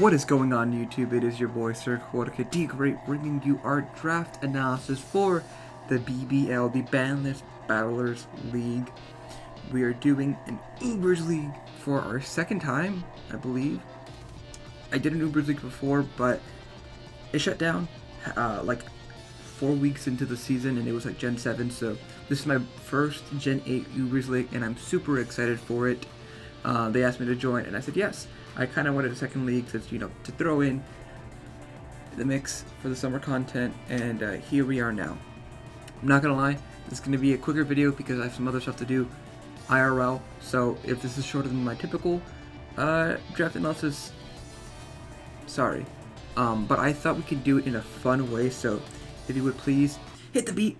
What is going on, YouTube? It is your boy Sir Jorge the Great, bringing you our draft analysis for the BBL, the Banlist Battlers League. We are doing an Ubers League for our second time, I believe. I did an Ubers League before, but it shut down like 4 weeks into the season, and it was like Gen 7, so this is my first Gen 8 Ubers League, and I'm super excited for it. They asked me to join, and I said yes. I kind of wanted a second league to throw in the mix for the summer content, and here we are now. I'm not gonna lie, this is gonna be a quicker video because I have some other stuff to do IRL. So if this is shorter than my typical draft analysis, sorry. But I thought we could do it in a fun way. So if you would please hit the beat.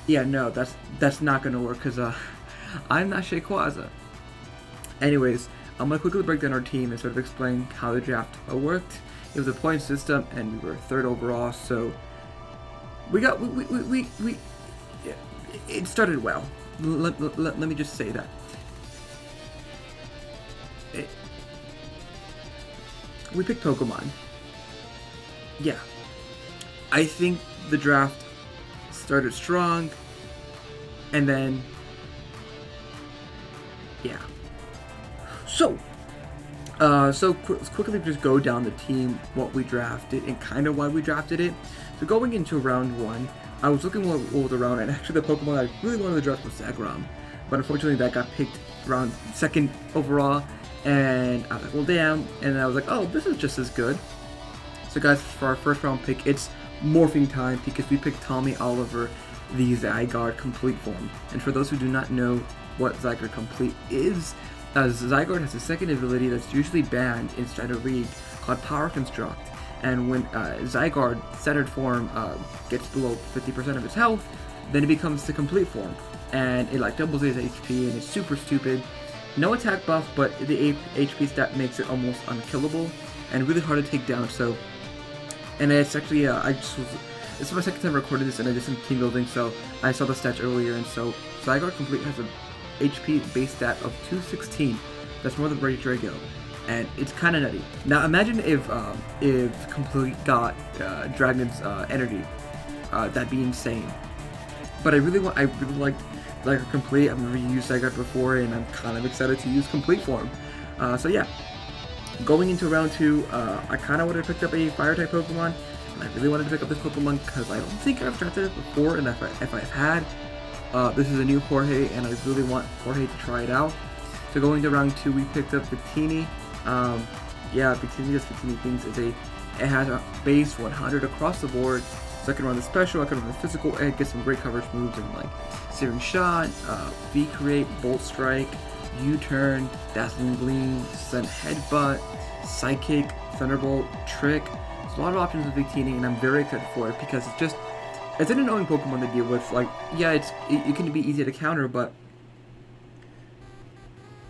Yeah, no, that's not gonna work because I'm not Shaquaza. Anyways, I'm gonna quickly break down our team and sort of explain how the draft worked. It was a point system, and we were third overall, so it started well. Let me just say that. We picked Pokemon. Yeah, I think the draft started strong, and then yeah. So quickly just go down the team, what we drafted, and kind of why we drafted it. So going into round 1, I was looking over the round, and actually the Pokemon I really wanted to draft was Zagrom, but unfortunately that got picked around 2nd overall, and I was like, well damn, and I was like, oh, this is just as good. So guys, for our first round pick, it's morphing time because we picked Tommy Oliver, the Zygarde complete form. And for those who do not know what Zygarde complete is, Zygarde has a second ability that's usually banned in Standard League called Power Construct, and when Zygarde standard form gets below 50% of its health, then it becomes the complete form, and it like doubles its HP, and it's super stupid. No attack buff, but the HP stat makes it almost unkillable and really hard to take down. So, and it's actually this is my second time recording this, and I did some team building, so I saw the stats earlier, and so Zygarde complete has a HP base stat of 216. That's more than Brady Drago, and it's kind of nutty. Now imagine if complete got Dragon's energy. That'd be insane. But I really like Zygarde complete. I've never used Zygarde before, and I'm kind of excited to use complete form. So yeah, going into round 2, I kind of wanted to pick up a fire type Pokemon, and I really wanted to pick up this Pokemon because I don't think I've drafted it before, and if I've had. This is a new Jorge, and I really want Jorge to try it out. So going to round 2, we picked up Victini. Yeah, Victini does Victini things. It has a base 100 across the board, so I can run the special, I can run the physical, and get some great coverage moves in like Searing Shot, V-Create, Bolt Strike, U-Turn, Dazzling Gleam, Sun Headbutt, Psychic, Thunderbolt, Trick. There's a lot of options with Victini, and I'm very excited for it because it's an annoying Pokemon to deal with. Like, yeah, it can be easy to counter, but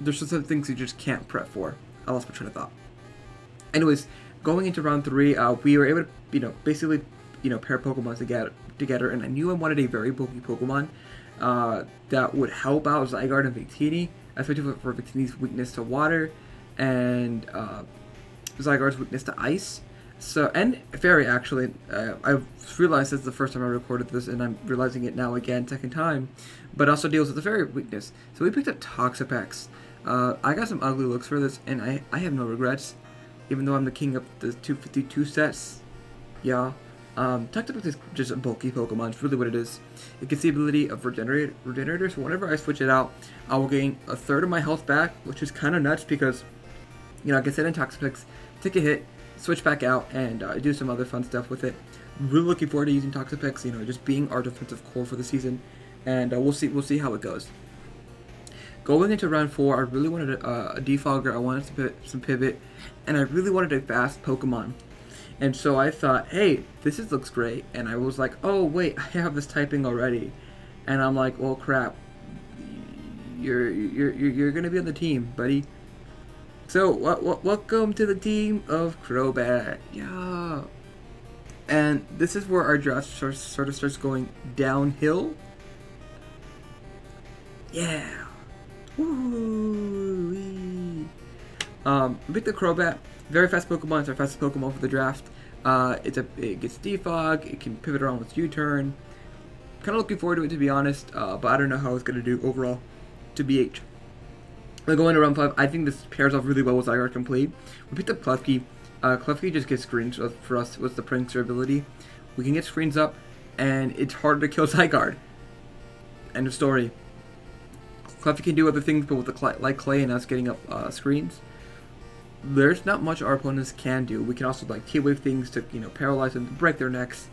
there's some things you just can't prep for. I lost my train of thought. Anyways, going into round 3, we were able to, basically, pair Pokemon together, and I knew I wanted a very bulky Pokemon that would help out Zygarde and Victini, especially for Victini's weakness to water and Zygarde's weakness to ice. So, and Fairy, actually, I realized this is the first time I recorded this, and I'm realizing it now again, second time, but also deals with the Fairy weakness. So we picked up Toxapex. I got some ugly looks for this, and I have no regrets, even though I'm the king of the 252 sets. Yeah. Toxapex is just a bulky Pokemon, it's really what it is. It gets the ability of Regenerator, so whenever I switch it out, I will gain a third of my health back, which is kind of nuts because, I can set in Toxapex, take a hit, switch back out, and do some other fun stuff with it. Really looking forward to using Toxapex, just being our defensive core for the season, and we'll see how it goes. Going into round 4, I really wanted a Defogger, I wanted some pivot, and I really wanted a fast Pokemon. And so I thought, hey, this looks great, and I was like, oh wait, I have this typing already, and I'm like, well crap, you're gonna be on the team, buddy. So, welcome to the team of Crobat. Yeah. And this is where our draft sort of starts going downhill. Yeah. Woo-wee. We picked the Crobat, very fast Pokemon. It's our fastest Pokemon for the draft. It gets defog, it can pivot around with U-turn. Kind of looking forward to it, to be honest, but I don't know how it's going to do overall to BH. We're going to round 5. I think this pairs off really well with Zygarde Complete. We picked up Klefki. Klefki just gets screens for us with the Prankster ability. We can get screens up, and it's harder to kill Zygarde. End of story. Klefki can do other things, but with the like Clay and us getting up screens, there's not much our opponents can do. We can also like T-Wave things to, you know, paralyze them, break their necks,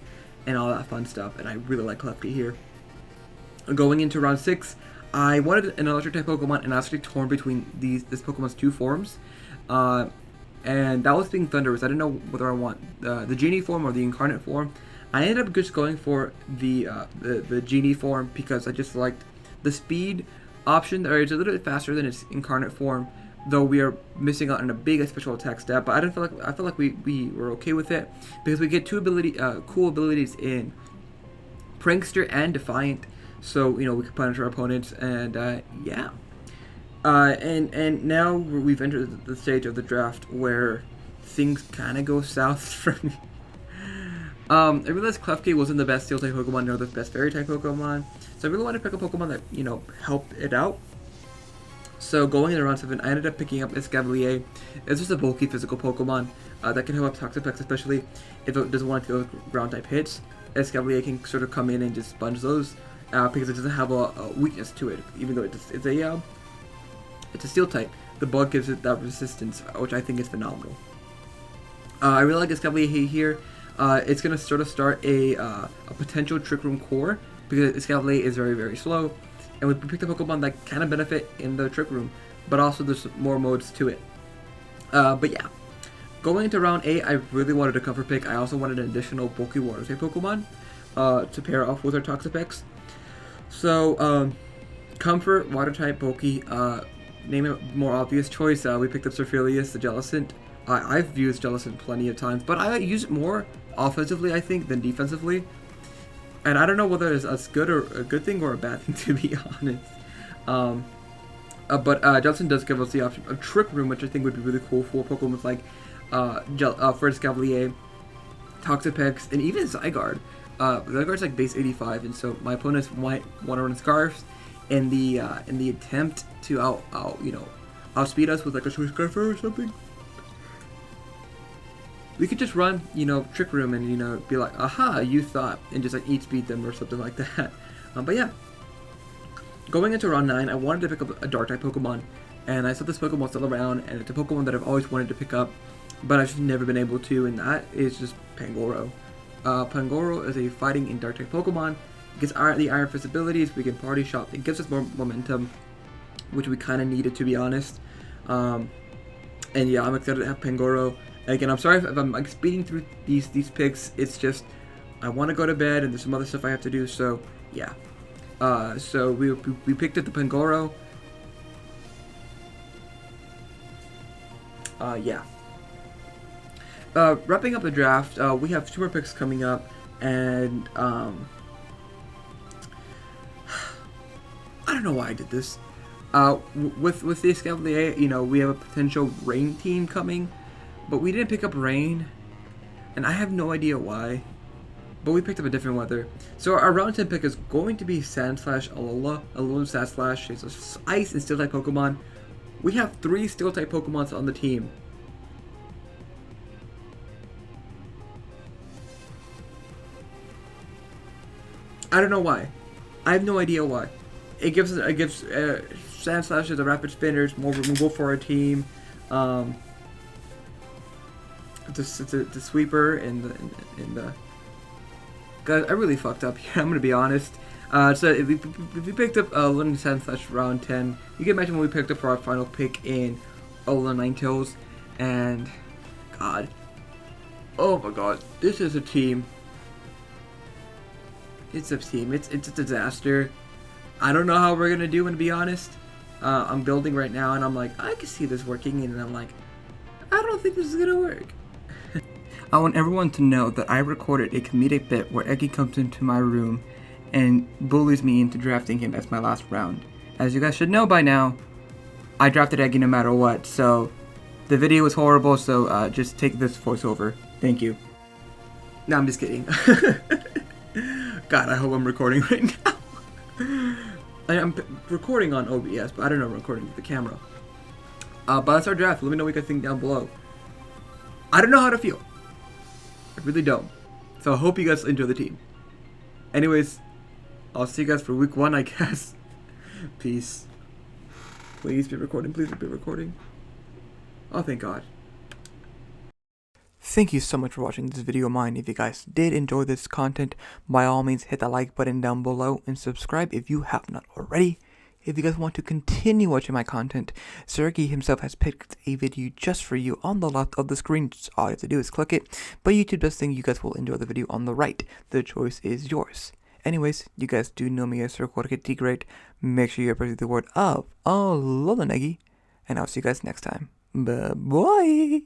and all that fun stuff. And I really like Klefki here. Going into round 6, I wanted an electric type Pokemon, and I was actually torn between this Pokemon's 2 forms. And that was being Thundurus. I didn't know whether I want the Genie form or the Incarnate form. I ended up just going for the Genie form because I just liked the speed option. It's a little bit faster than its Incarnate form, though we are missing out on a big special attack stat. But I felt like we were okay with it because we get 2 cool abilities in Prankster and Defiant. So, you know, we can punish our opponents, and yeah. And now we've entered the stage of the draft where things kind of go south for me. I realized Klefki wasn't the best Steel-type Pokemon, nor the best Fairy-type Pokemon, so I really wanted to pick a Pokemon that, you know, helped it out. So going into round 7, I ended up picking up Escavalier. It's just a bulky physical Pokemon that can help up Toxapex, especially if it doesn't want to deal with ground-type hits. Escavalier can sort of come in and just sponge those because it doesn't have a weakness to it, even though it's a Steel type. The bug gives it that resistance, which I think is phenomenal. I really like Escavalier here. It's going to sort of start a potential Trick Room core because Escavalier is very, very slow. And we picked a Pokemon that kind of benefit in the Trick Room, but also there's more modes to it. But yeah. Going into round 8, I really wanted a comfort pick. I also wanted an additional bulky water type Pokemon to pair off with our Toxapex. So, comfort, water type, bulky. Name a more obvious choice. We picked up Surfilius, the Jellicent. I've used Jellicent plenty of times, but I use it more offensively, I think, than defensively. And I don't know whether it's good or a good thing or a bad thing, to be honest. But Jellicent does give us the option of Trick Room, which I think would be really cool for Pokemon like First Cavalier, Toxapex, and even Zygarde. Zygarde's like base 85, and so my opponents might want to run Scarfs in the attempt to outspeed us with like a Swiss Scarfer or something. We could just run, you know, Trick Room and, you know, be like, aha, you thought, and just like speed them or something like that. But yeah, going into round 9, I wanted to pick up a Dark type Pokemon, and I saw this Pokemon still around, and it's a Pokemon that I've always wanted to pick up, but I've just never been able to, and that is just Pangoro. Pangoro is a fighting in Dark type Pokemon. It gets the Iron Fist abilities. We can Party Shop. It gives us more momentum, which we kind of needed, to be honest. And yeah, I'm excited to have Pangoro. Again, I'm sorry if I'm like speeding through these picks. It's just I want to go to bed and there's some other stuff I have to do. So yeah. So we picked up the Pangoro. Yeah. Wrapping up the draft, we have 2 more picks coming up, and I don't know why I did this. With the Escavalier, you know, we have a potential rain team coming, but we didn't pick up rain, and I have no idea why. But we picked up a different weather. So our round 10 pick is going to be Sandslash Alola Sandslash. It's Ice and Steel type Pokemon. We have 3 Steel type Pokemons on the team. I don't know why. I have no idea why. It gives Sandslash as a rapid spinner, more removal for our team. It's a sweeper and the. Guys, I really fucked up here. I'm gonna be honest. So if we picked up Alolan Sandslash round 10, you can imagine when we picked up our final pick in Alolan Ninetales, and God, oh my God, this is a team. It's a team. It's a disaster. I don't know how we're gonna do, and to be honest, I'm building right now, and I'm like, I can see this working, and I'm like, I don't think this is gonna work. I want everyone to know that I recorded a comedic bit where Eggy comes into my room and bullies me into drafting him as my last round. As you guys should know by now, I drafted Eggy no matter what, so The video was horrible, so just take this voiceover. Thank you. No, I'm just kidding. God, I hope I'm recording right now. I'm recording on OBS, but I don't know if I'm recording with the camera. But that's our draft. Let me know what you guys think down below. I don't know how to feel. I really don't. So I hope you guys enjoy the team. Anyways, I'll see you guys for week 1, I guess. Peace. Please be recording. Please be recording. Oh, thank God. Thank you so much for watching this video of mine. If you guys did enjoy this content, by all means hit the like button down below and subscribe if you have not already. If you guys want to continue watching my content, Sir Jorge himself has picked a video just for you on the left of the screen. Just all you have to do is click it, but YouTube does think you guys will enjoy the video on the right. The choice is yours. Anyways, you guys do know me as Sir Jorge T Great. Make sure you appreciate the word of aloha, Eggy, and I'll see you guys next time. Bye-bye.